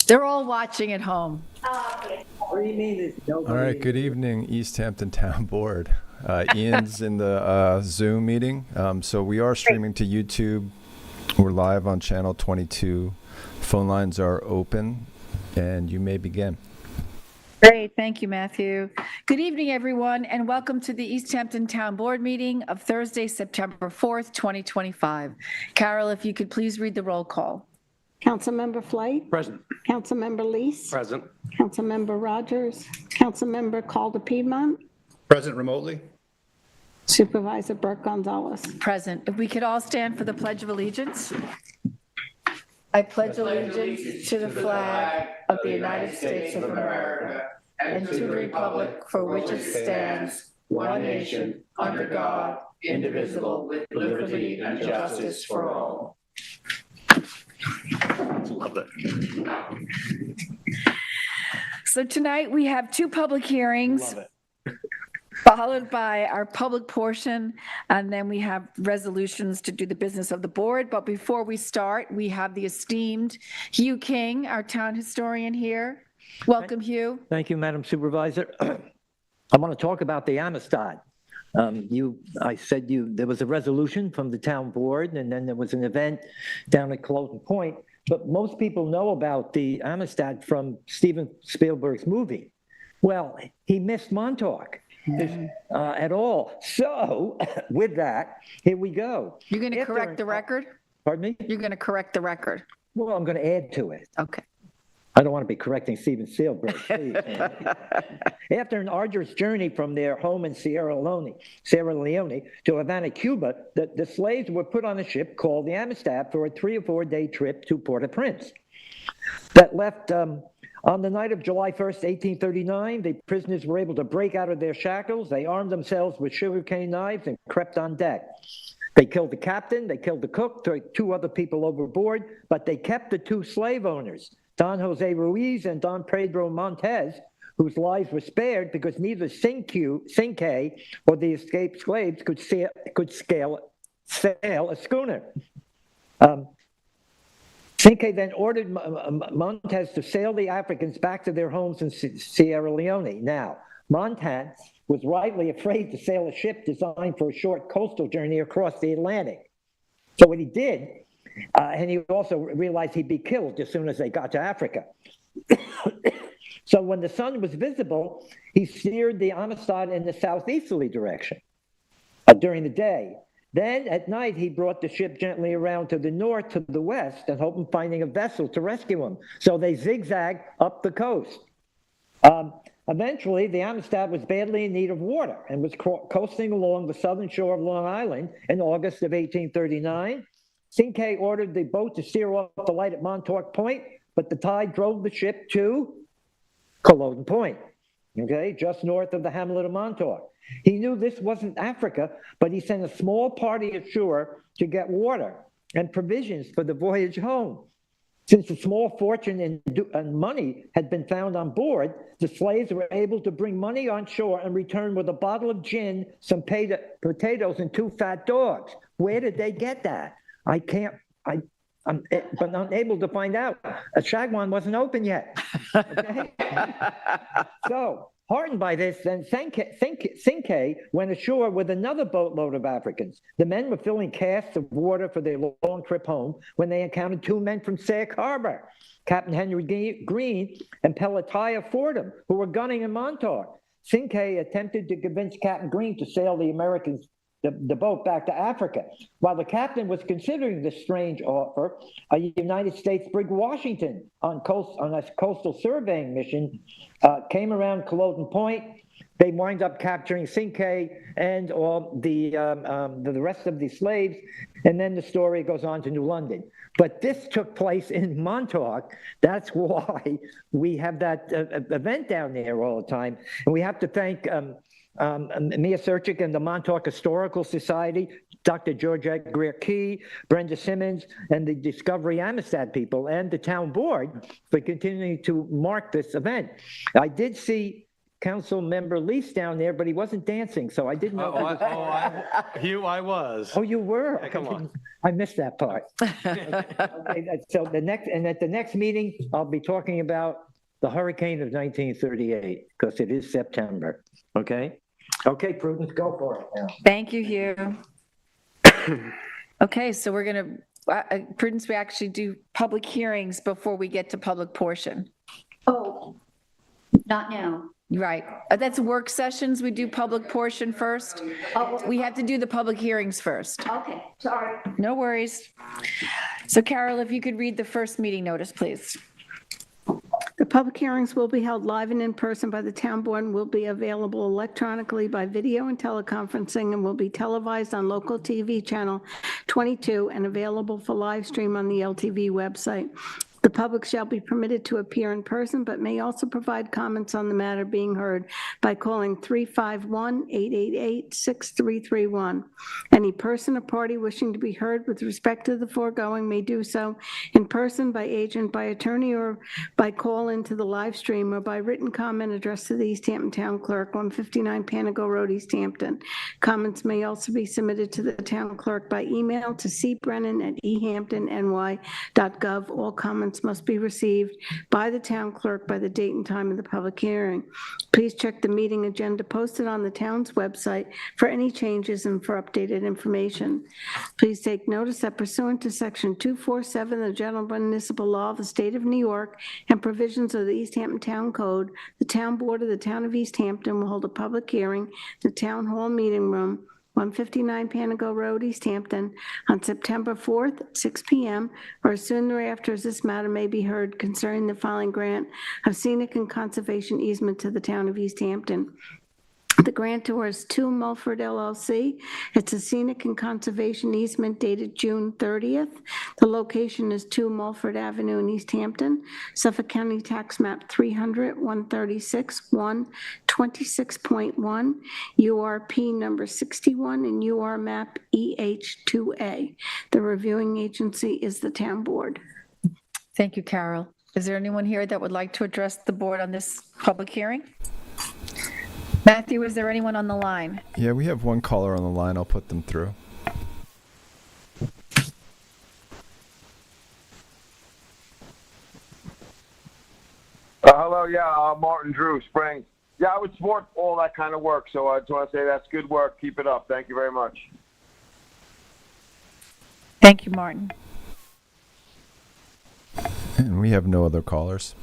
They're all watching at home. What do you mean there's nobody? All right, good evening, East Hampton Town Board. Ian's in the Zoom meeting. So we are streaming to YouTube. We're live on channel 22. Phone lines are open, and you may begin. Great, thank you, Matthew. Good evening, everyone, and welcome to the East Hampton Town Board meeting of Thursday, September 4th, 2025. Carol, if you could please read the roll call. Councilmember Flight? Present. Councilmember Lease? Present. Councilmember Rogers? Councilmember Calder Piedmont? Present remotely. Supervisor Burke Gonzalez? Present. If we could all stand for the Pledge of Allegiance. I pledge allegiance to the flag of the United States of America and to the republic for which it stands, one nation, under God, indivisible, with liberty and justice for all. Love that. So tonight we have two public hearings, Love it. followed by our public portion, and then we have resolutions to do the business of the board. But before we start, we have the esteemed Hugh King, our town historian here. Welcome, Hugh. Thank you, Madam Supervisor. I want to talk about the Amistad. I said there was a resolution from the town board, and then there was an event down at Cloten Point. But most people know about the Amistad from Steven Spielberg's movie. Well, he missed Montauk at all. So with that, here we go. You're going to correct the record? Pardon me? You're going to correct the record? Well, I'm going to add to it. Okay. I don't want to be correcting Steven Spielberg, please. After an arduous journey from their home in Sierra Leone to Havana, Cuba, the slaves were put on a ship called the Amistad for a 3 or 4 day trip to Port-au-Prince. That left on the night of July 1st, 1839. The prisoners were able to break out of their shackles. They armed themselves with sugarcane knives and crept on deck. They killed the captain, they killed the cook, threw 2 other people overboard, but they kept the 2 slave owners, Don Jose Ruiz and Don Pedro Montez, whose lives were spared because neither Cinque or the escaped slaves could sail a schooner. Cinque then ordered Montez to sail the Africans back to their homes in Sierra Leone. Now, Montez was rightly afraid to sail a ship designed for a short coastal journey across the Atlantic. So what he did, and he also realized he'd be killed as soon as they got to Africa. So when the sun was visible, he steered the Amistad in the southeasterly direction during the day. Then at night, he brought the ship gently around to the north, to the west, and hoping finding a vessel to rescue him. So they zigzagged up the coast. Eventually, the Amistad was badly in need of water and was coasting along the southern shore of Long Island in August of 1839. Cinque ordered the boat to steer off the light at Montauk Point, but the tide drove the ship to Cloten Point, okay, just north of the hamlet of Montauk. He knew this wasn't Africa, but he sent a small party ashore to get water and provisions for the voyage home. Since a small fortune and money had been found on board, the slaves were able to bring money on shore and return with a bottle of gin, some potatoes, and 2 fat dogs. Where did they get that? I'm unable to find out. A Shagwan wasn't open yet. Okay? So, heartened by this, then Cinque went ashore with another boatload of Africans. The men were filling casks of water for their long trip home when they encountered 2 men from Sac Harbor, Captain Henry Green and Pelatiah Fordham, who were gunning in Montauk. Cinque attempted to convince Captain Green to sail the boat back to Africa. While the captain was considering this strange offer, a United States brig Washington on a coastal surveying mission came around Cloten Point. They wind up capturing Cinque and all the rest of the slaves, and then the story goes on to New London. But this took place in Montauk. That's why we have that event down there all the time, and we have to thank Mia Serchik and the Montauk Historical Society, Dr. Georgette Greer-Key, Brenda Simmons, and the Discovery Amistad people, and the town board for continuing to mark this event. I did see Council Member Lease down there, but he wasn't dancing, so I didn't know. Hugh, I was. Oh, you were? Yeah, come on. I missed that part. Okay, so at the next meeting, I'll be talking about the hurricane of 1938, because it is September, okay? Okay, Prudence, go for it now. Thank you, Hugh. Okay, so we're going to, Prudence, we actually do public hearings before we get to public portion. Oh, not now. Right. That's work sessions. We do public portion first. Oh, We have to do the public hearings first. okay, sorry. No worries. So Carol, if you could read the first meeting notice, please. The public hearings will be held live and in person by the town board and will be available electronically by video and teleconferencing and will be televised on local TV channel 22 and available for live stream on the LTV website. The public shall be permitted to appear in person, but may also provide comments on the matter being heard by calling 351-888-6331. Any person or party wishing to be heard with respect to the foregoing may do so in person, by agent, by attorney, or by call into the live stream, or by written comment addressed to the East Hampton Town Clerk, 159 Panago Road, East Hampton. Comments may also be submitted to the town clerk by email to cbrennan@ehamptonny.gov. All comments must be received by the town clerk by the date and time of the public hearing. Please check the meeting agenda posted on the town's website for any changes and for updated information. Please take notice that pursuant to Section 247 of the General Municipal Law of the State of New York and provisions of the East Hampton Town Code, the Town Board of the Town of East Hampton will hold a public hearing in the Town Hall Meeting Room, 159 Panago Road, East Hampton, on September 4th, at 6 p.m., or as soon thereafter as this matter may be heard concerning the filing grant of scenic and conservation easement to the town of East Hampton. The grantor is 2 Mulford LLC. It's a scenic and conservation easement dated June 30th. The location is 2 Mulford Avenue in East Hampton, Suffolk County Tax Map 300, 136, 1, 26.1, URP number 61, and UR map EH2A. The reviewing agency is the town board. Thank you, Carol. Is there anyone here that would like to address the board on this public hearing? Matthew, is there anyone on the line? Yeah, we have one caller on the line. I'll put them through. Hello, Martin Drew, Spring. Yeah, I would support all that kind of work, so I just want to say that's good work. Keep it up. Thank you very much. Thank you, Martin. And we have no other callers.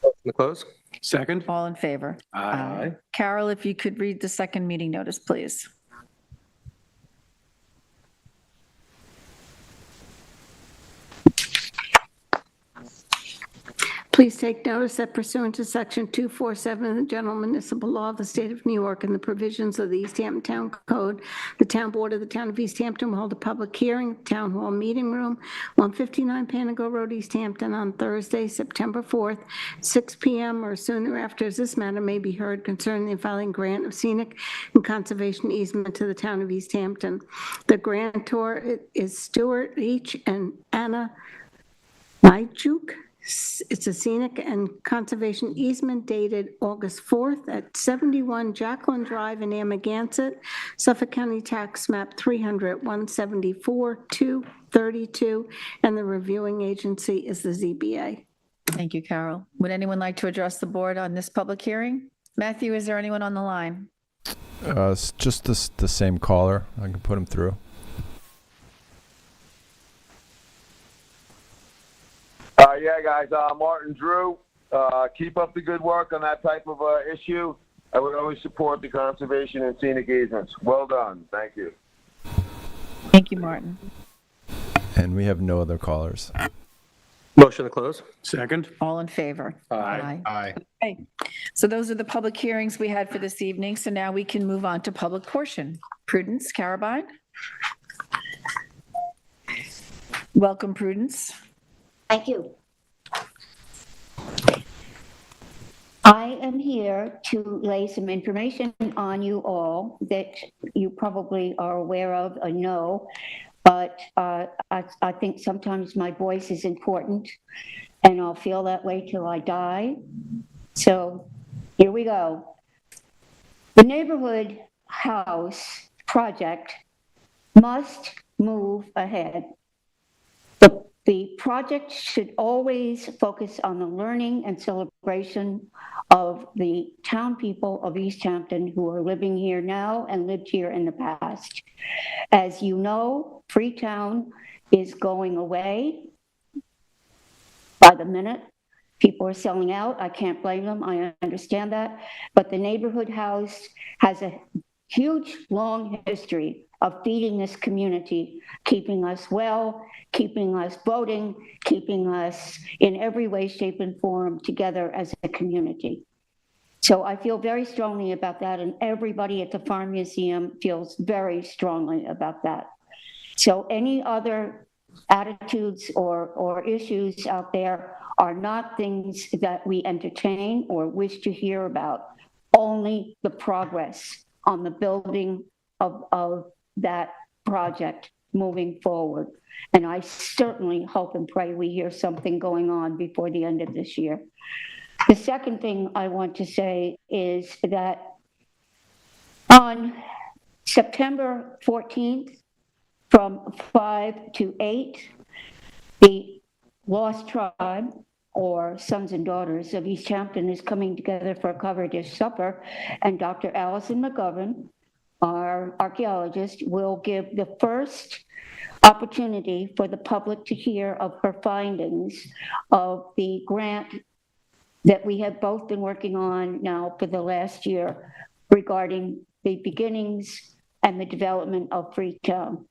To close? Second? All in favor? Aye. Carol, if you could read the second meeting notice, please. Please take notice that pursuant to Section 247 of the General Municipal Law of the State of New York and the provisions of the East Hampton Town Code, the Town Board of the Town of East Hampton will hold a public hearing at the Town Hall Meeting Room, 159 Panago Road, East Hampton, on Thursday, September 4th, 6 p.m. or sooner after, as this matter may be heard concerning the filing grant of scenic and conservation easement to the Town of East Hampton. The grantor is Stuart Leach and Anna Myjuk. It's a scenic and conservation easement dated August 4th at 71 Jacqueline Drive in Amagansett, Suffolk County Tax Map 300, 174, 232, and the reviewing agency is the ZBA. Thank you, Carol. Would anyone like to address the board on this public hearing? Matthew, is there anyone on the line? It's just the same caller. I can put him through. Yeah, guys, Martin Drew, keep up the good work on that type of issue. I would always support the conservation and scenic easements. Well done. Thank you. Thank you, Martin. And we have no other callers. Motion to close? Second? All in favor? Aye. Okay, so those are the public hearings we had for this evening, so now we can move on to public portion. Prudence Carabine? Welcome, Prudence. Thank you. I am here to lay some information on you all that you probably are aware of or know, but I think sometimes my voice is important, and I'll feel that way till I die. So Here we go. The neighborhood house project must move ahead. The project should always focus on the learning and celebration of the town people of East Hampton who are living here now and lived here in the past. As you know, Freetown is going away by the minute. People are selling out. I can't blame them. I understand that. But the neighborhood house has a huge, long history of feeding this community, keeping us well, keeping us voting, keeping us in every way, shape, and form together as a community. So I feel very strongly about that, and everybody at the Farm Museum feels very strongly about that. So any other attitudes or issues out there are not things that we entertain or wish to hear about, only the progress on the building of that project moving forward. And I certainly hope and pray we hear something going on before the end of this year. The second thing I want to say is that on September 14th, from 5 to 8, the Lost Tribe, or Sons and Daughters of East Hampton, is coming together for a cover dish supper, and Dr. Allison McGovern, our archaeologist, will give the first opportunity for the public to hear of her findings of the grant that we have both been working on now for the last year regarding the beginnings and the development of Freetown.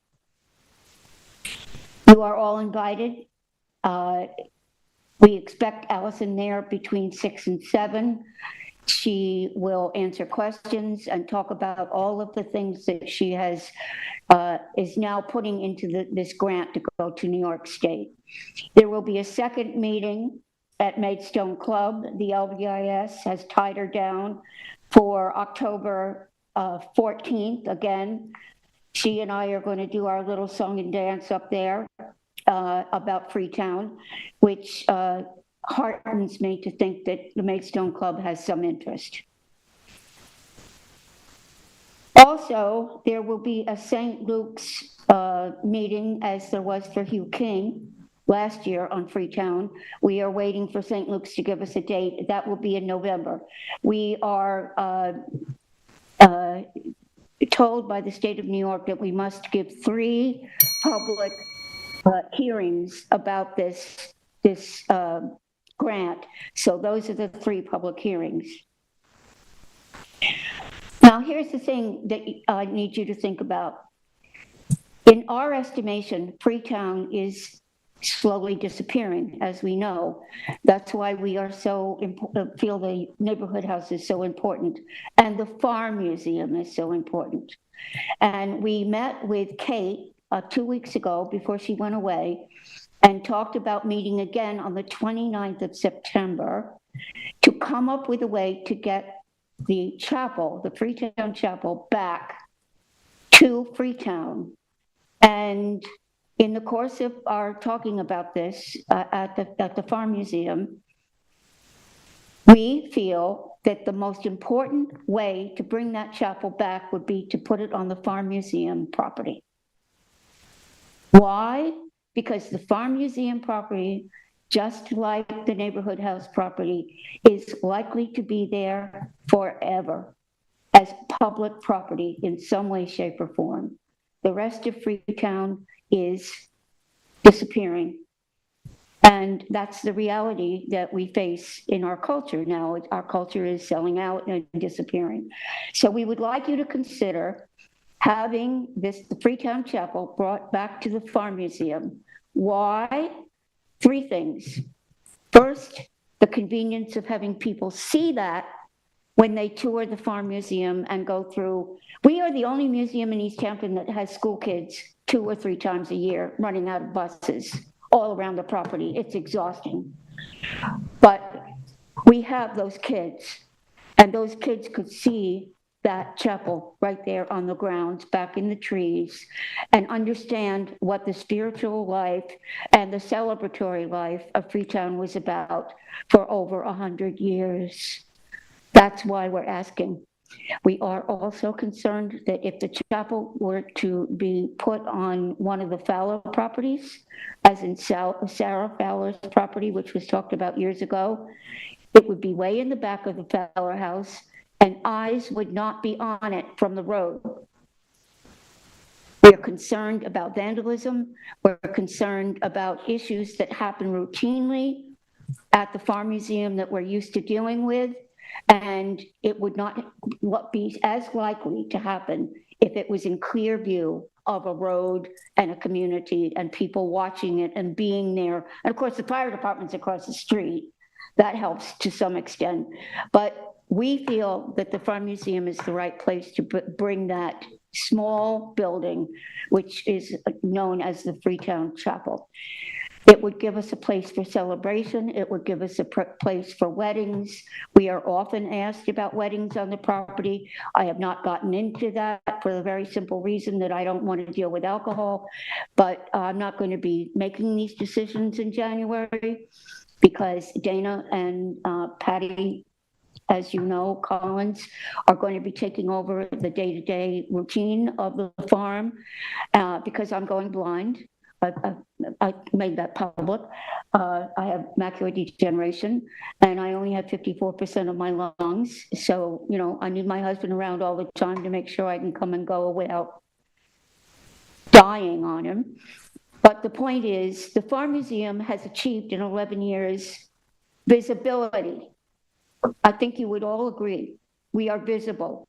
You are all invited. We expect Allison there between 6 and 7. She will answer questions and talk about all of the things that she has is now putting into this grant to go to New York State. There will be a second meeting at Maidstone Club. The LVIS has tied her down for October 14th. Again, she and I are going to do our little song and dance up there about Freetown, which heartens me to think that the Maidstone Club has some interest. Also, there will be a St. Luke's meeting, as there was for Hugh King last year on Freetown. We are waiting for St. Luke's to give us a date. That will be in November. We are told by the state of New York that we must give 3 public hearings about this grant. So those are the 3 public hearings. Now, here's the thing that I need you to think about. In our estimation, Freetown is slowly disappearing, as we know. That's why we are so feel the neighborhood house is so important, and the Farm Museum is so important. And we met with Kate 2 weeks ago before she went away and talked about meeting again on the 29th of September to come up with a way to get the chapel, the Freetown Chapel, back to Freetown. And in the course of our talking about this at the Farm Museum, we feel that the most important way to bring that chapel back would be to put it on the Farm Museum property. Why? Because the Farm Museum property, just like the neighborhood house property, is likely to be there forever as public property in some way, shape, or form. The rest of Freetown is disappearing. And that's the reality that we face in our culture now. Our culture is selling out and disappearing. So we would like you to consider having the Freetown Chapel brought back to the Farm Museum. Why? 3 things. First, the convenience of having people see that when they tour the Farm Museum and go through. We are the only museum in East Hampton that has school kids 2 or 3 times a year running out of buses all around the property. It's exhausting. But we have those kids, and those kids could see that chapel right there on the grounds, back in the trees, and understand what the spiritual life and the celebratory life of Freetown was about for over 100 years. That's why we're asking. We are also concerned that if the chapel were to be put on one of the Fowler properties, as in Sarah Fowler's property, which was talked about years ago, it would be way in the back of the Fowler house, and eyes would not be on it from the road. We're concerned about vandalism. We're concerned about issues that happen routinely at the Farm Museum that we're used to dealing with. And it would not be as likely to happen if it was in clear view of a road and a community and people watching it and being there. And of course, the fire department's across the street. That helps to some extent. But we feel that the Farm Museum is the right place to bring that small building, which is known as the Freetown Chapel. It would give us a place for celebration. It would give us a place for weddings. We are often asked about weddings on the property. I have not gotten into that for the very simple reason that I don't want to deal with alcohol, but I'm not going to be making these decisions in January because Dana and Patty, as you know, Collins, are going to be taking over the day-to-day routine of the farm because I'm going blind. I made that public. I have macular degeneration, and I only have 54% of my lungs. So, you know, I need my husband around all the time to make sure I can come and go without dying on him. But the point is, the Farm Museum has achieved in 11 years visibility. I think you would all agree. We are visible.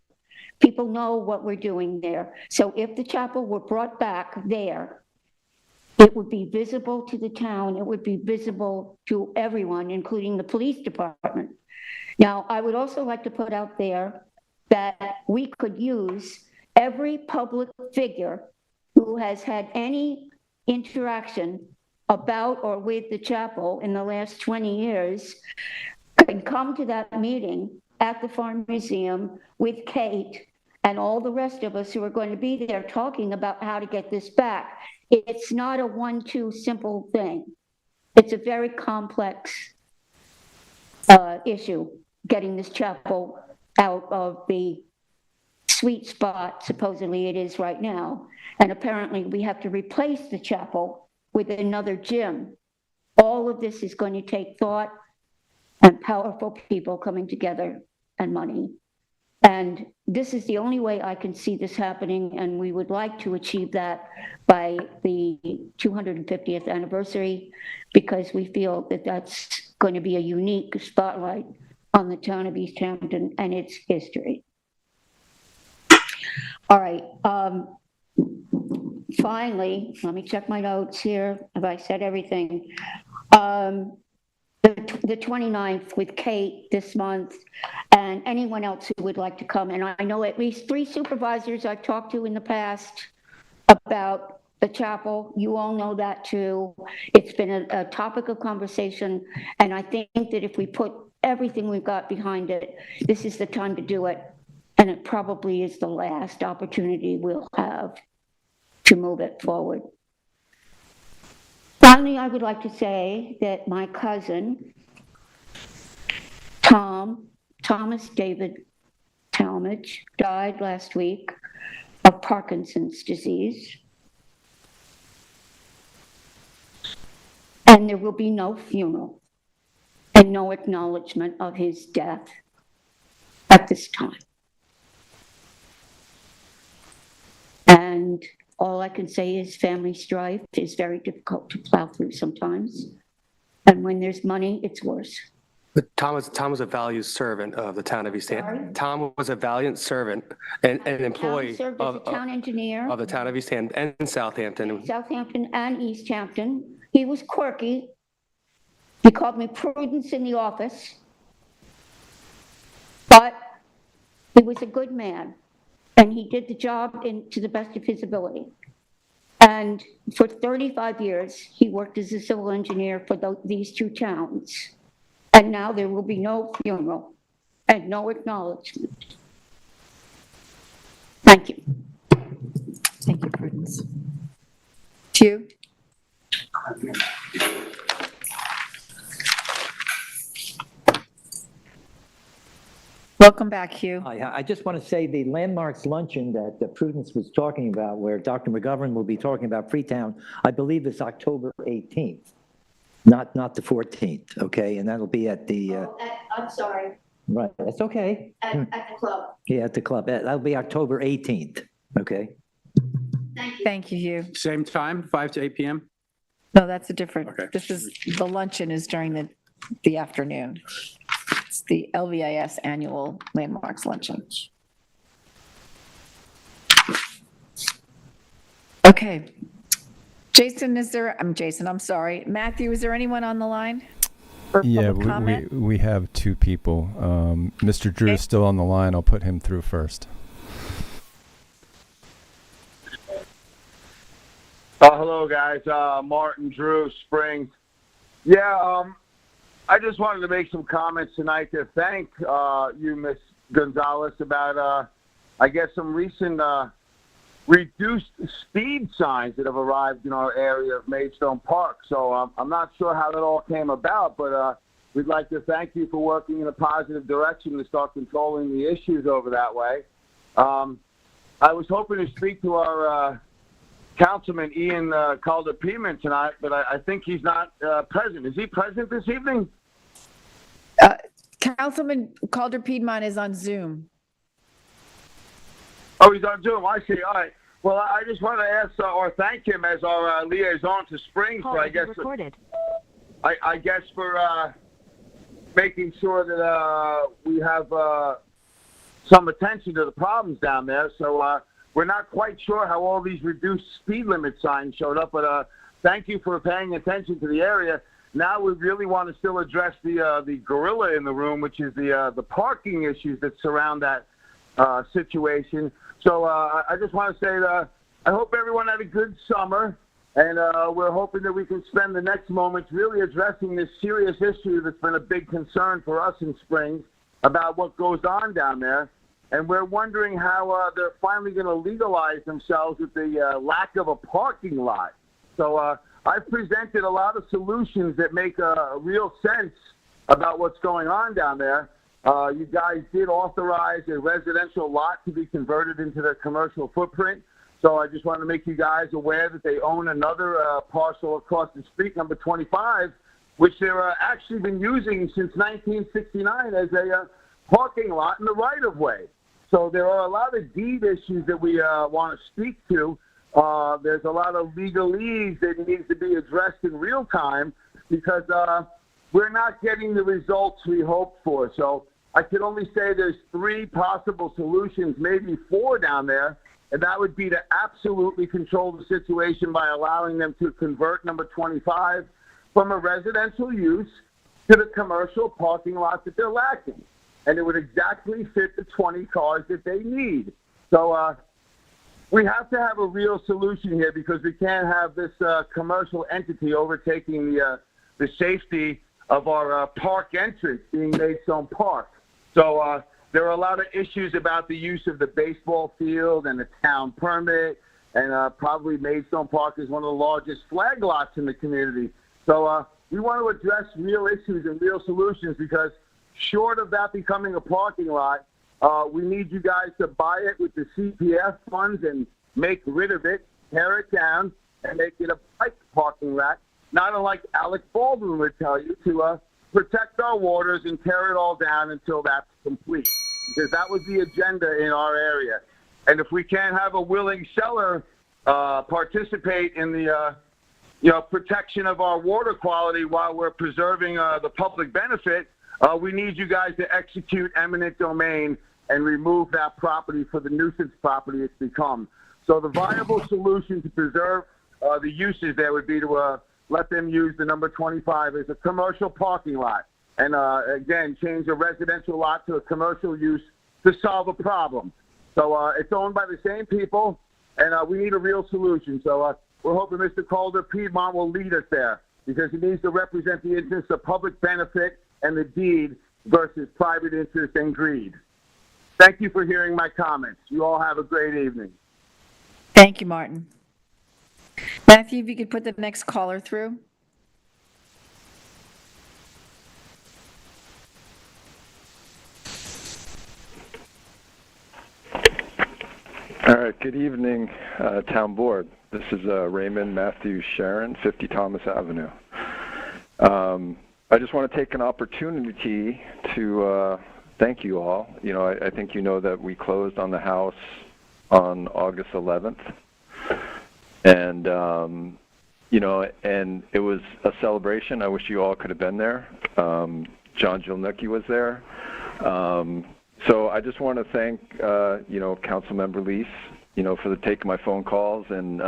People know what we're doing there. So if the chapel were brought back there, it would be visible to the town. It would be visible to everyone, including the police department. Now, I would also like to put out there that we could use every public figure who has had any interaction about or with the chapel in the last 20 years can come to that meeting at the Farm Museum with Kate and all the rest of us who are going to be there talking about how to get this back. It's not a 1-2 simple thing. It's a very complex issue, getting this chapel out of the sweet spot, supposedly it is right now. And apparently we have to replace the chapel with another gym. All of this is going to take thought and powerful people coming together and money. And this is the only way I can see this happening, and we would like to achieve that by the 250th anniversary, because we feel that that's going to be a unique spotlight on the town of East Hampton and its history. All right. Finally, let me check my notes here. Have I said everything? The 29th with Kate this month, and anyone else who would like to come. And I know at least 3 supervisors I've talked to in the past about the chapel. You all know that too. It's been a topic of conversation, and I think that if we put everything we've got behind it, this is the time to do it, and it probably is the last opportunity we'll have to move it forward. Finally, I would like to say that my cousin, Thomas David Talmadge, died last week of Parkinson's disease. And there will be no funeral and no acknowledgement of his death at this time. And all I can say is family strife is very difficult to plow through sometimes. And when there's money, it's worse. But Tom was a valued servant of the town of East Hampton. Tom was a valiant servant and an employee Served as a town engineer of the town of East Hampton and Southampton. Southampton and East Hampton. He was quirky. He called me Prudence in the office. But he was a good man. And he did the job to the best of his ability. And for 35 years, he worked as a civil engineer for these 2 towns. And now there will be no funeral and no acknowledgement. Thank you. Thank you, Prudence. Hugh? Welcome back, Hugh. I just want to say the landmarks luncheon that Prudence was talking about, where Dr. McGovern will be talking about Freetown, I believe is October 18th, not the 14th, okay? And that'll be at the, I'm sorry, right, that's okay. at the club. Yeah, at the club. That'll be October 18th, okay? Thank you. Thank you, Hugh. Same time, 5 to 8 p.m.? No, that's a different, Okay. this is, the luncheon is during the afternoon. It's the LVIS Annual Landmarks Luncheon. Okay. Jason, I'm sorry. Matthew, is there anyone on the line for Yeah, public comment? we have two people. Mr. Drew is still on the line. I'll put him through first. Hello, guys. Martin, Drew, Springs. Yeah, I just wanted to make some comments tonight to thank you, Ms. Gonzalez, about, I guess, some recent reduced speed signs that have arrived in our area of Maidstone Park. So I'm not sure how that all came about, but we'd like to thank you for working in a positive direction to start controlling the issues over that way. I was hoping to speak to our Councilman Ian Calder-Piedmont tonight, but I think he's not present. Is he present this evening? Councilman Calder-Piedmont is on Zoom. Oh, he's on Zoom. I see. All right. Well, I just want to ask or thank him as our liaison to Springs. For, I guess I guess for making sure that we have some attention to the problems down there. So we're not quite sure how all these reduced speed limit signs showed up, but thank you for paying attention to the area. Now we really want to still address the gorilla in the room, which is the parking issues that surround that situation. So I just want to say that I hope everyone had a good summer, and we're hoping that we can spend the next moments really addressing this serious issue that's been a big concern for us in Springs about what goes on down there. And we're wondering how they're finally going to legalize themselves with the lack of a parking lot. So I've presented a lot of solutions that make real sense about what's going on down there. You guys did authorize a residential lot to be converted into their commercial footprint. So I just want to make you guys aware that they own another parcel across the street, number 25, which they've actually been using since 1969 as a parking lot in the right-of-way. So there are a lot of deed issues that we want to speak to. There's a lot of legalese that needs to be addressed in real time because we're not getting the results we hoped for. So I can only say there's 3 possible solutions, maybe 4 down there, and that would be to absolutely control the situation by allowing them to convert number 25 from a residential use to the commercial parking lot that they're lacking. And it would exactly fit the 20 cars that they need. So we have to have a real solution here because we can't have this commercial entity overtaking the safety of our park entrance being Maidstone Park. So there are a lot of issues about the use of the baseball field and the town permit, and probably Maidstone Park is one of the largest flag lots in the community. So we want to address real issues and real solutions because short of that becoming a parking lot, we need you guys to buy it with the CPF funds and make rid of it, tear it down, and make it a bike parking lot, not unlike Alec Baldwin would tell you, to protect our waters and tear it all down until that's complete. Because that was the agenda in our area. And if we can't have a willing seller participate in the protection of our water quality while we're preserving the public benefit, we need you guys to execute eminent domain and remove that property for the nuisance property it's become. So the viable solution to preserve the uses there would be to let them use the number 25 as a commercial parking lot. And again, change a residential lot to a commercial use to solve a problem. So it's owned by the same people, and we need a real solution. So we're hoping Mr. Calder-Piedmont will lead us there because he needs to represent the interests of public benefit and the deed versus private interest and greed. Thank you for hearing my comments. You all have a great evening. Thank you, Martin. Matthew, if you could put the next caller through. right, good evening, Town Board. This is Raymond Matthew Sharon, 50 Thomas Avenue. I just want to take an opportunity to thank you all. You know, I think you know that we closed on the house on August 11th. And, you know, and it was a celebration. I wish you all could have been there. John Jilnicki was there. So I just want to thank, you know, Councilmember Lease, you know, for taking my phone calls and,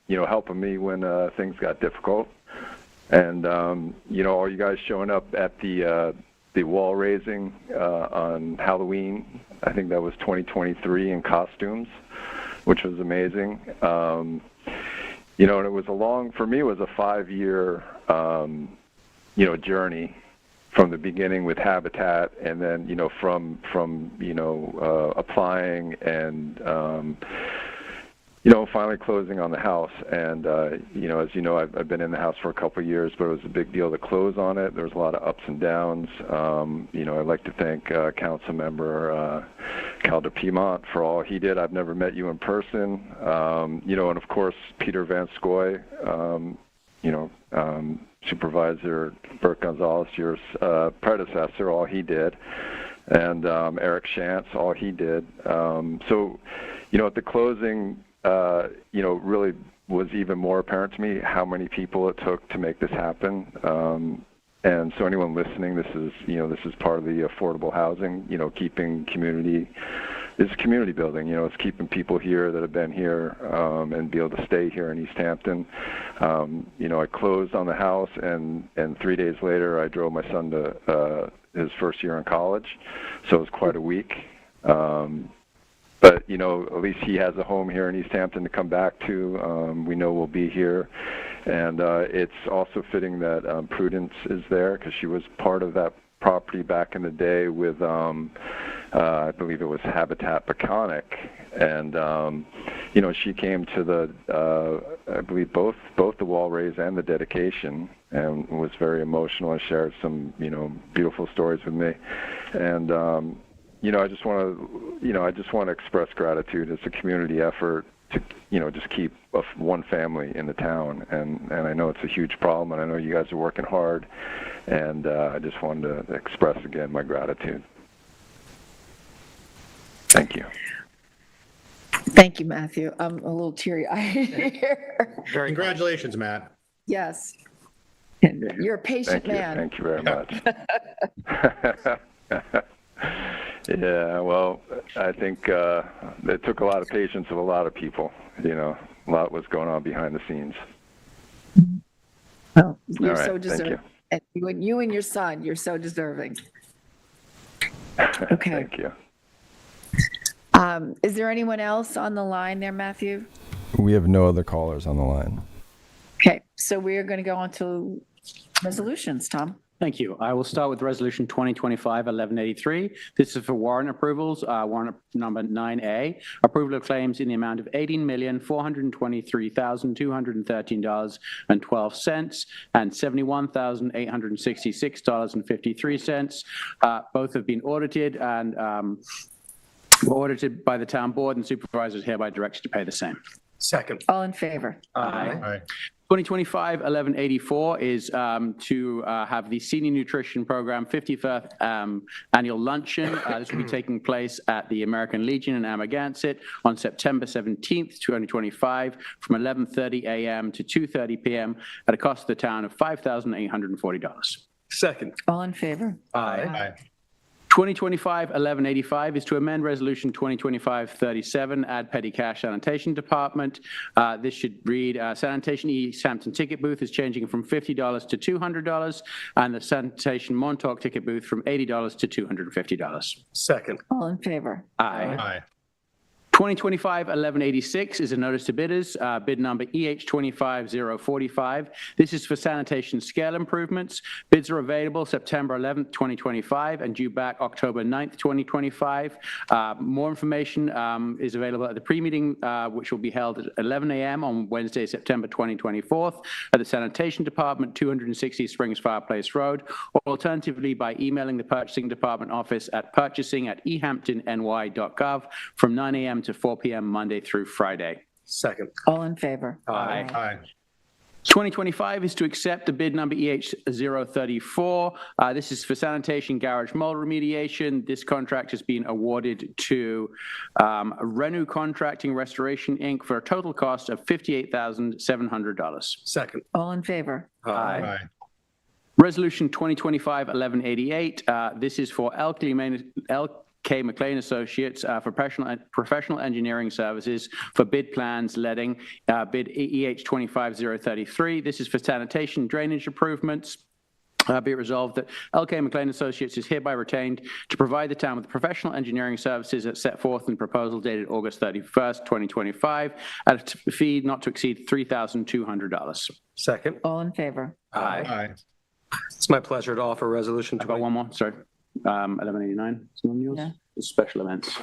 you know, helping me when things got difficult. And, you know, all you guys showing up at the wall raising on Halloween, I think that was 2023 in costumes, which was amazing. You know, and it was for me, it was a 5-year, you know, journey from the beginning with Habitat, and then, you know, from you know, applying and, you know, finally closing on the house. And, you know, as you know, I've been in the house for a couple of years, but it was a big deal to close on it. There was a lot of ups and downs. You know, I'd like to thank Councilmember Calder Piedmont for all he did. I've never met you in person. You know, and of course, Peter Van Scoy, you know, Supervisor Bert Gonzalez, your predecessor, all he did, and Eric Shantz, all he did. So, you know, at the closing, you know, really was even more apparent to me how many people it took to make this happen. And so anyone listening, this is part of the affordable housing, you know, keeping community, it's community building, you know, it's keeping people here that have been here and be able to stay here in East Hampton. You know, I closed on the house, and 3 days later I drove my son to his first year in college, so it was quite a week. But, you know, at least he has a home here in East Hampton to come back to. We know we'll be here. And it's also fitting that Prudence is there, because she was part of that property back in the day with, I believe it was Habitat Peconic. And, you know, she came to the, I believe both the wall raise and the dedication, and was very emotional and shared some, you know, beautiful stories with me. And, you know, I just want to express gratitude. It's a community effort to, you know, just keep one family in the town. And I know it's a huge problem, and I know you guys are working hard. And I just wanted to express again my gratitude. Thank you. Thank you, Matthew. I'm a little teary-eyed here. Congratulations, Matt. Yes. And you're a patient man. Thank you very much. Yeah, well, I think it took a lot of patience of a lot of people. You know, a lot was going on behind the scenes. Well, you're right, so thank deserving. you. And you and your son, you're so deserving. Okay. Thank you. Is there anyone else on the line there, Matthew? We have no other callers on the line. Okay, so we are going to go on to resolutions, Tom. Thank you. I will start with Resolution 2025-1183. This is for warrant approvals. Warrant number 9A, approval of claims in the amount of $18,423,213.12 and $71,866.53. Both have been audited and were audited by the town board, and supervisors hereby directed to pay the same. Second. All in favor? Aye. 2025-1184 is to have the Senior Nutrition Program 51st annual luncheon. This will be taking place at the American Legion in Amagansett on September 17th, 2025, from 11:30 a.m. to 2:30 p.m. at a cost to the town of $5,840. Second. All in favor? Aye. 2025-1185 is to amend Resolution 2025-37, add petty cash sanitation department. This should read, sanitation East Hampton ticket booth is changing from $50 to $200, and the sanitation Montauk ticket booth from $80 to $250. Second. All in favor? Aye. 2025-1186 is a notice to bidders, bid number EH25045. This is for sanitation scale improvements. Bids are available September 11th, 2025, and due back October 9th, 2025. More information is available at the pre-meeting, which will be held at 11 a.m. on Wednesday, September 2024, at the Sanitation Department, 260 Springs Fireplace Road, or alternatively by emailing the Purchasing Department office at purchasing@ehamptonny.gov from 9 a.m. to to 4 p.m. Monday through Friday. Second. All in favor? Aye. Aye. 2025 is to accept the bid number EH034. This is for sanitation garage mold remediation. This contract has been awarded to Renew Contracting Restoration, Inc. for a total cost of $58,700. Second. All in favor? Aye. Resolution 2025-1188. This is for LK McLean Associates for professional engineering services for bid plans letting, bid EH 25033. This is for sanitation drainage improvements. Be it resolved that LK McLean Associates is hereby retained to provide the town with professional engineering services as set forth in proposal dated August 31st, 2025, at a fee not to exceed $3,200. Second. All in favor? Aye. Aye. It's my pleasure to offer resolution I've got one more, sorry. 1189, someone else? Yeah. Special events.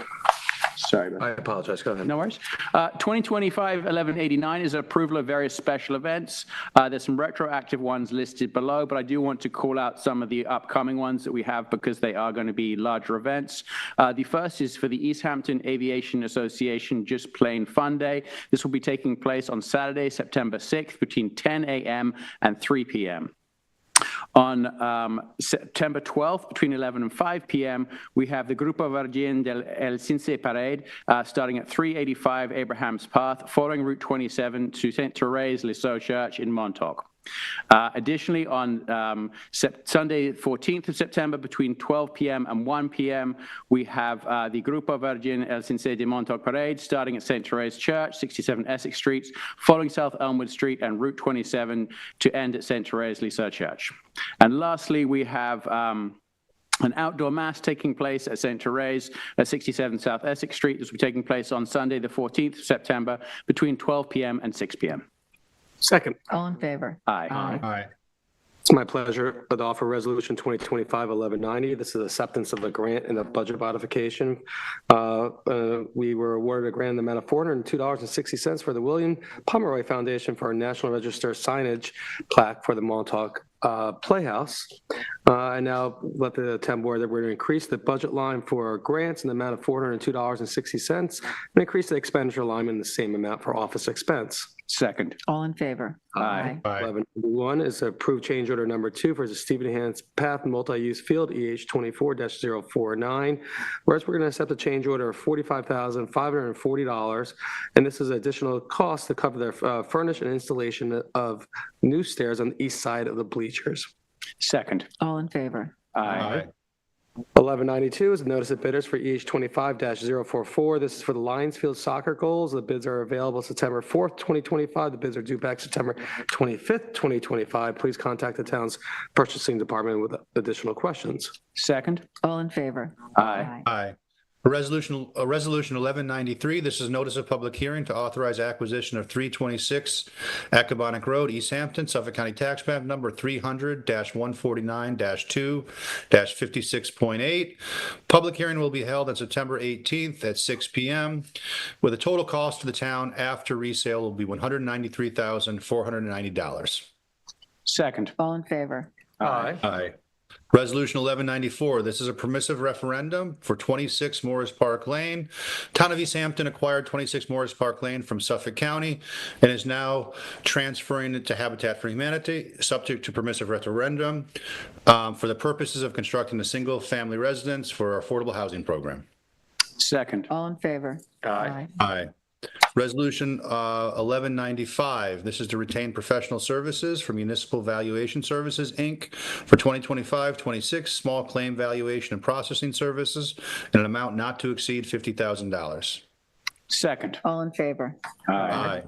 Sorry about I apologize. Go ahead. No worries. 2025-1189 is approval of various special events. There's some retroactive ones listed below, but I do want to call out some of the upcoming ones that we have because they are going to be larger events. The first is for the East Hampton Aviation Association Just Plain Fun Day. This will be taking place on Saturday, September 6th between 10 a.m. and 3 p.m. On September 12th, between 11 and 5 p.m., we have the Grupo Virgin del El Cince Parade starting at 385 Abraham's Path, following Route 27 to St. Therese Lisieux Church in Montauk. Additionally, on Sunday, 14th of September, between 12 p.m. and 1 p.m., we have the Grupo Virgin El Cince de Montauk Parade starting at St. Therese Church, 67 Essex Street, following South Elmwood Street and Route 27 to end at St. Therese Lisieux Church. And lastly, we have an outdoor mass taking place at St. Therese at 67 South Essex Street. This will be taking place on Sunday, the 14th of September, between 12 p.m. and 6 p.m. Second. All in favor? Aye. Aye. It's my pleasure to offer resolution 2025-1190. This is acceptance of a grant and a budget modification. We were awarded a grant in the amount of $402.60 for the William Pomeroy Foundation for our National Register signage plaque for the Montauk Playhouse. I now let the town board that we're going to increase the budget line for grants in the amount of $402.60 and increase the expenditure line in the same amount for office expense. Second. All in favor? Aye. Aye. 1191 is approved change order number 2 for the Stephen Hans Path multi-use field EH 24-049. Whereas we're going to accept a change order of $45,540, and this is additional cost to cover their furnish and installation of new stairs on the east side of the bleachers. Second. All in favor? Aye. 1192 is a notice of bidders for EH 25-044. This is for the Lionsfield soccer goals. The bids are available September 4th, 2025. The bids are due back September 25th, 2025. Please contact the town's purchasing department with additional questions. Second. All in favor? Aye. Aye. Resolution 1193, this is notice of public hearing to authorize acquisition of 326 Accabonac Road, East Hampton, Suffolk County Tax Map number 300-149-2-56.8. Public hearing will be held on September 18th at 6 p.m. with a total cost to the town after resale will be $193,490. Second. All in favor? Aye. Aye. Resolution 1194, this is a permissive referendum for 26 Morris Park Lane. Town of East Hampton acquired 26 Morris Park Lane from Suffolk County and is now transferring it to Habitat for Humanity, subject to permissive referendum, for the purposes of constructing a single-family residence for our affordable housing program. Second. All in favor? Aye. Aye. Resolution 1195, this is to retain professional services for Municipal Valuation Services, Inc. for 2025-26 small claim valuation and processing services in an amount not to exceed $50,000. Second. All in favor? Aye.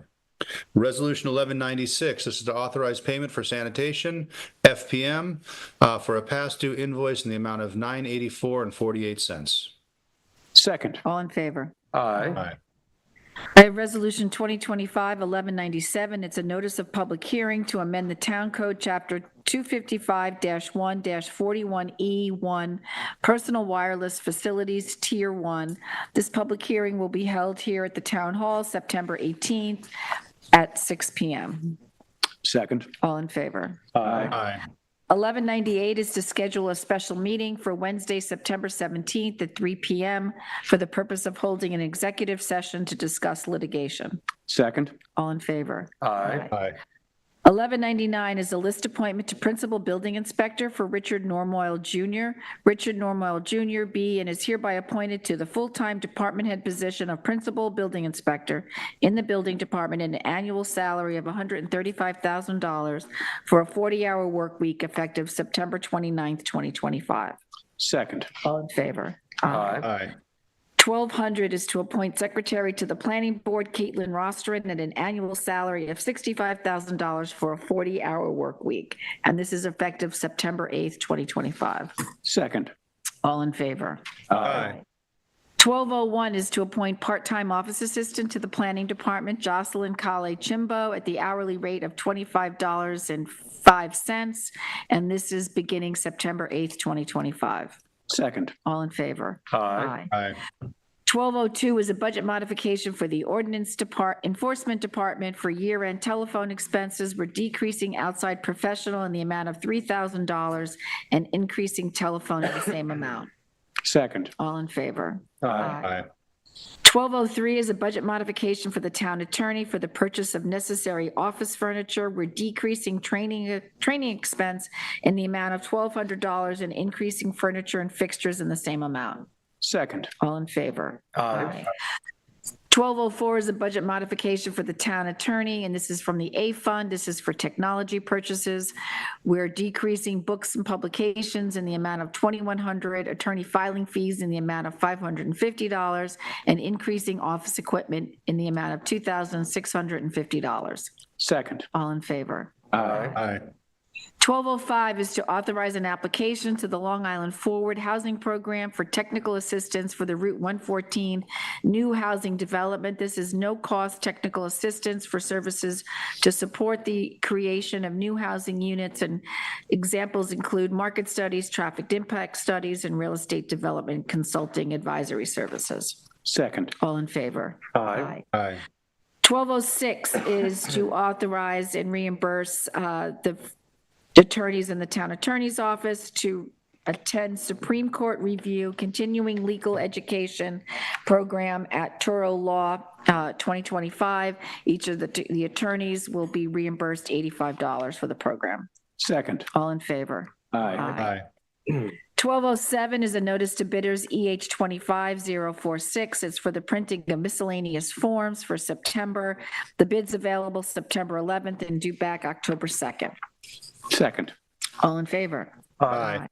Resolution 1196, this is to authorize payment for sanitation, FPM, for a past due invoice in the amount of $984.48. Second. All in favor? Aye. Aye. I have Resolution 2025-1197. It's a notice of public hearing to amend the Town Code, Chapter 255-1-41E1, Personal Wireless Facilities, Tier 1. This public hearing will be held here at the Town Hall, September 18th at 6 p.m. Second. All in favor? Aye. Aye. 1198 is to schedule a special meeting for Wednesday, September 17th at 3 p.m. for the purpose of holding an executive session to discuss litigation. Second. All in favor? Aye. Aye. 1199 is a list appointment to Principal Building Inspector for Richard Normoyle Jr. Richard Normoyle Jr. be and is hereby appointed to the full-time department head position of Principal Building Inspector in the Building Department at an annual salary of $135,000 for a 40-hour work week effective September 29th, 2025. Second. All in favor? Aye. Aye. 1200 is to appoint secretary to the planning board, Caitlin Rostron, at an annual salary of $65,000 for a 40-hour work week. And this is effective September 8th, 2025. Second. All in favor? Aye. 1201 is to appoint part-time office assistant to the planning department, Jocelyn Kale Chimbo, at the hourly rate of $25.05. And this is beginning September 8th, 2025. Second. All in favor? Aye. Aye. 1202 is a budget modification for the Enforcement Department for year-end telephone expenses. We're decreasing outside professional in the amount of $3,000 and increasing telephone in the same amount. Second. All in favor? Aye. 1203 is a budget modification for the town attorney for the purchase of necessary office furniture. We're decreasing training expense in the amount of $1,200 and increasing furniture and fixtures in the same amount. Second. All in favor? Aye. 1204 is a budget modification for the town attorney, and this is from the A fund. This is for technology purchases. We're decreasing books and publications in the amount of $2,100, attorney filing fees in the amount of $550, and increasing office equipment in the amount of $2,650. Second. All in favor? Aye. Aye. 1205 is to authorize an application to the Long Island Forward Housing Program for technical assistance for the Route 114 new housing development. This is no-cost technical assistance for services to support the creation of new housing units, and examples include market studies, traffic impact studies, and real estate development consulting advisory services. Second. All in favor? Aye. Aye. 1206 is to authorize and reimburse the attorneys in the town attorney's office to attend Supreme Court review continuing legal education program at Turo Law 2025. Each of the attorneys will be reimbursed $85 for the program. Second. All in favor? Aye. Aye. 1207 is a notice to bidders EH 25046. It's for the printing of miscellaneous forms for September. The bid's available September 11th and due back October 2nd. Second. All in favor? Aye.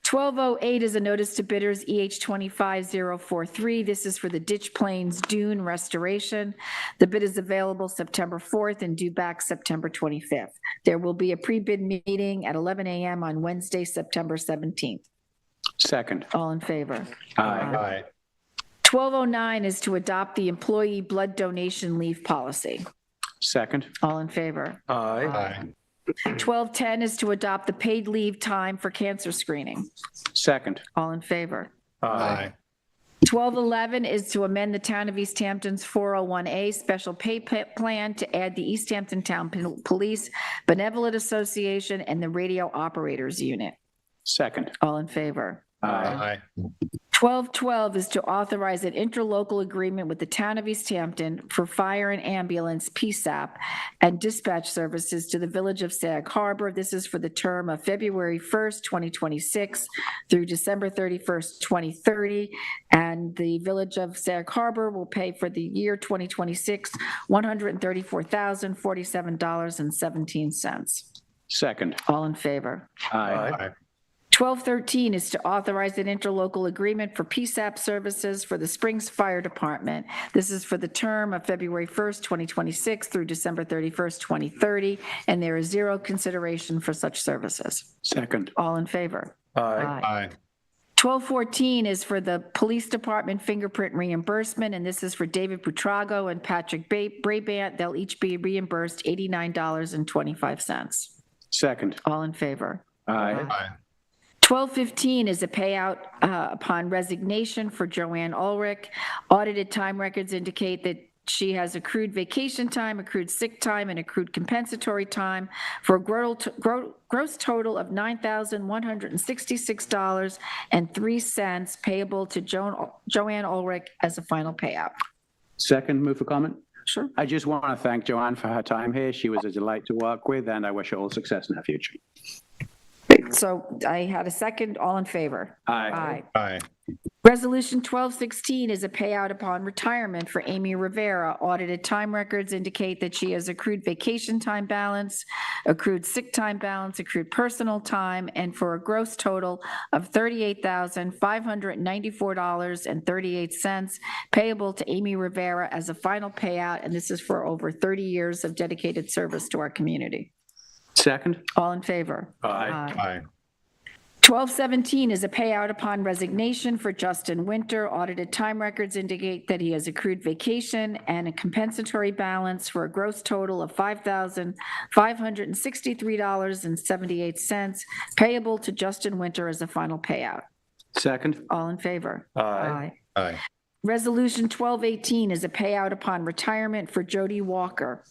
1208 is a notice to bidders EH 25043. This is for the Ditch Plains Dune restoration. The bid is available September 4th and due back September 25th. There will be a pre-bid meeting at 11 a.m. on Wednesday, September 17th. Second. All in favor? Aye. Aye. 1209 is to adopt the employee blood donation leave policy. Second. All in favor? Aye. Aye. 1210 is to adopt the paid leave time for cancer screening. Second. All in favor? Aye. 1211 is to amend the Town of East Hampton's 401A special pay plan to add the East Hampton Town Police Benevolent Association and the Radio Operators Unit. Second. All in favor? Aye. 1212 is to authorize an interlocal agreement with the Town of East Hampton for fire and ambulance PSAP and dispatch services to the Village of Sag Harbor. This is for the term of February 1st, 2026 through December 31st, 2030. And the Village of Sag Harbor will pay for the year 2026, $134,047.17. Second. All in favor? Aye. Aye. 1213 is to authorize an interlocal agreement for PSAP services for the Springs Fire Department. This is for the term of February 1st, 2026 through December 31st, 2030, and there is zero consideration for such services. Second. All in favor? Aye. Aye. 1214 is for the Police Department fingerprint reimbursement, and this is for David Butrago and Patrick Brabant. They'll each be reimbursed $89.25. Second. All in favor? Aye. Aye. 1215 is a payout upon resignation for Joanne Ulrich. Audited time records indicate that she has accrued vacation time, accrued sick time, and accrued compensatory time for a gross total of $9,166.03 payable to Joanne Ulrich as a final payout. Second, move for comment. Sure. I just want to thank Joanne for her time here. She was a delight to work with, and I wish her all success in her future. So I had a second. All in favor? Aye. Aye. Resolution 1216 is a payout upon retirement for Amy Rivera. Audited time records indicate that she has accrued vacation time balance, accrued sick time balance, accrued personal time, and for a gross total of $38,594.38 payable to Amy Rivera as a final payout, and this is for over 30 years of dedicated service to our community. Second. All in favor? Aye. 1217 is a payout upon resignation for Justin Winter. Audited time records indicate that he has accrued vacation and a compensatory balance for a gross total of $5,563.78 payable to Justin Winter as a final payout. Second. All in favor? Aye. Aye. Resolution 1218 is a payout upon retirement for Jody Walker.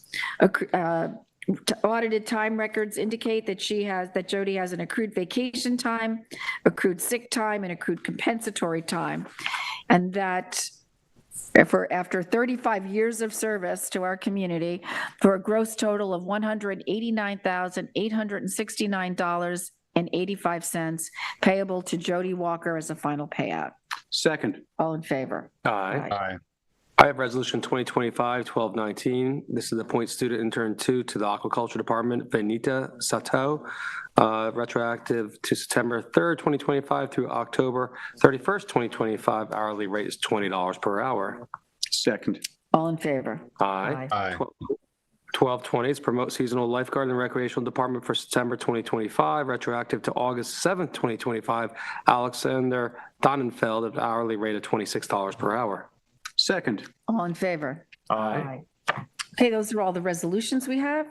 Audited time records indicate that Jody has an accrued vacation time, accrued sick time, and accrued compensatory time. And that after 35 years of service to our community, for a gross total of $189,869.85 payable to Jody Walker as a final payout. Second. All in favor? Aye. Aye. I have Resolution 2025-1219. This is appoint student intern 2 to the Aquaculture Department, Benita Sato, retroactive to September 3rd, 2025 through October 31st, 2025. Hourly rate is $20 per hour. Second. All in favor? Aye. Aye. 1220 is promote seasonal lifeguard in the recreational department for September 2025, retroactive to August 7th, 2025. Alexander Donnenfeld at hourly rate of $26 per hour. Second. All in favor? Aye. Okay, those are all the resolutions we have.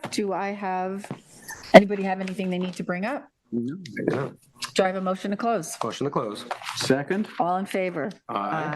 Anybody have anything they need to bring up? Yeah. Do I have a motion to close? Motion to close. Second. All in favor? Aye.